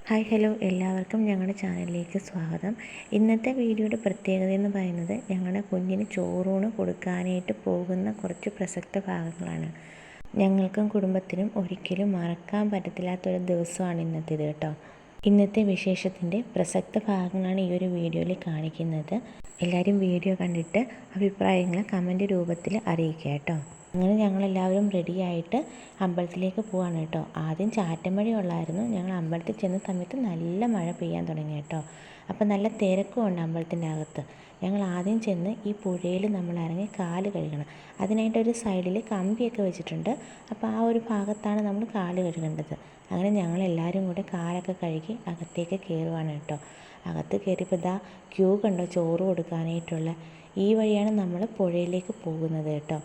Hi hello എല്ലാവർക്കും ഞങ്ങളുടെ ചാനലിലേക്ക് സ്വാഗതം. ഇന്നത്തെ വീഡിയോയുടെ പ്രത്യേകത എന്ന് പറയുന്നത് ഞങ്ങളുടെ കുഞ്ഞിന് ചോറൂണ് കൊടുക്കാനായിട്ട് പോകുന്ന കുറച്ച് പ്രസക്ത ഭാഗങ്ങളാണ്. ഞങ്ങൾക്കും കുടുംബത്തിനും ഒരിക്കലും മറക്കാൻ പറ്റത്തില്ലാത്തൊരു ദിവസമാണ് ഇന്നത്തേത് കേട്ടോ. ഇന്നത്തെ വിശേഷത്തിൻ്റെ പ്രസക്ത ഭാഗങ്ങളാണ് ഈ ഒരു വീഡിയോയിൽ കാണിക്കുന്നത്. എല്ലാവരും വീഡിയോ കണ്ടിട്ട് അഭിപ്രായങ്ങൾ കമൻറ്റ് രൂപത്തിൽ അറിയിക്കുക കേട്ടോ. അങ്ങനെ ഞങ്ങളെല്ലാവരും റെഡിയായിട്ട് അമ്പലത്തിലേക്ക് പോവാണ് കേട്ടോ. ആദ്യം ചാറ്റമഴയുള്ളായിരുന്നു. ഞങ്ങൾ അമ്പലത്തിൽ ചെന്ന സമയത്ത് നല്ല മഴ പെയ്യാൻ തുടങ്ങി കേട്ടോ. അപ്പോൾ നല്ല തിരക്കും ഉണ്ട് അമ്പലത്തിൻ്റെ അകത്ത്. ഞങ്ങൾ ആദ്യം ചെന്ന് ഈ പുഴയിൽ നമ്മൾ ഇറങ്ങി കാല് കഴുകണം. അതിനായിട്ടൊരു സൈഡിൽ കമ്പിയൊക്കെ വെച്ചിട്ടുണ്ട്. അപ്പോൾ ആ ഒരു ഭാഗത്താണ് നമ്മൾ കാല് കഴുകേണ്ടത്. അങ്ങനെ ഞങ്ങളെല്ലാവരും കൂടെ കാലൊക്കെ കഴുകി അകത്തേക്ക് കയറുവാണ് കേട്ടോ. അകത്ത് കയറിയപ്പോൾ ഇതാ ക്യൂ കണ്ടോ ചോറ് കൊടുക്കാനായിട്ടുള്ള. ഈ വഴിയാണ് നമ്മൾ പുഴയിലേക്ക് പോകുന്നത് കേട്ടോ.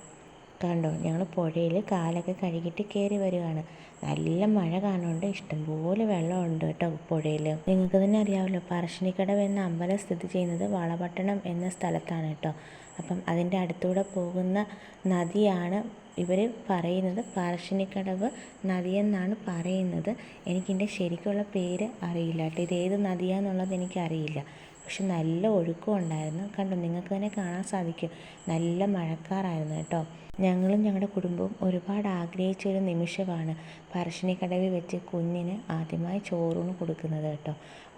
കണ്ടോ ഞങ്ങൾ പുഴയിൽ കാലൊക്കെ കഴുകിയിട്ട് കയറി വരികയാണ്. നല്ല മഴ കാണുന്നുണ്ട്, ഇഷ്ടംപോലെ വെള്ളമുണ്ട് കേട്ടോ പുഴയിൽ. നിങ്ങൾക്ക് തന്നെ അറിയാമല്ലോ, പറശ്ശിനിക്കടവ് എന്ന അമ്പലം സ്ഥിതി ചെയ്യുന്നത് വളപട്ടണം എന്ന സ്ഥലത്താണ് കേട്ടോ. അപ്പം അതിൻ്റെ അടുത്തൂടെ പോകുന്ന നദിയാണ് ഇവർ പറയുന്നത് പറശ്ശിനിക്കടവ് നദിയെന്നാണ് പറയുന്നത്. എനിക്കിതിൻ്റെ ശരിക്കുള്ള പേര് അറിയില്ല കേട്ടോ. ഇതേത് നദിയാണെന്നുള്ളത് എനിക്കറിയില്ല. പക്ഷെ നല്ല ഒഴുക്കും ഉണ്ടായിരുന്നു. കണ്ടോ നിങ്ങൾക്ക് തന്നെ കാണാൻ സാധിക്കും, നല്ല മഴക്കാറായിരുന്നു കേട്ടോ. ഞങ്ങളും ഞങ്ങളുടെ കുടുംബവും ഒരുപാട് ആഗ്രഹിച്ചൊരു നിമിഷമാണ് പറശ്ശിനിക്കടവിൽ വെച്ച് കുഞ്ഞിന് ആദ്യമായി ചോറൂണ് കൊടുക്കുന്നത് കേട്ടോ.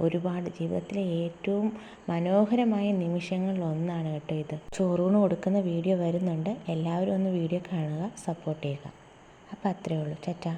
ഒരുപാട് ജീവിതത്തിലെ ഏറ്റവും മനോഹരമായ നിമിഷങ്ങളിലൊന്നാണ് കേട്ടോ ഇത്. ചോറൂണ് കൊടുക്കുന്ന വീഡിയോ വരുന്നുണ്ട്. എല്ലാവരും ഒന്ന് വീഡിയോ കാണുക, സപ്പോർട്ട് ചെയ്യുക. അപ്പോൾ അത്രയേ ഉള്ളൂ. ചാറ്റാ.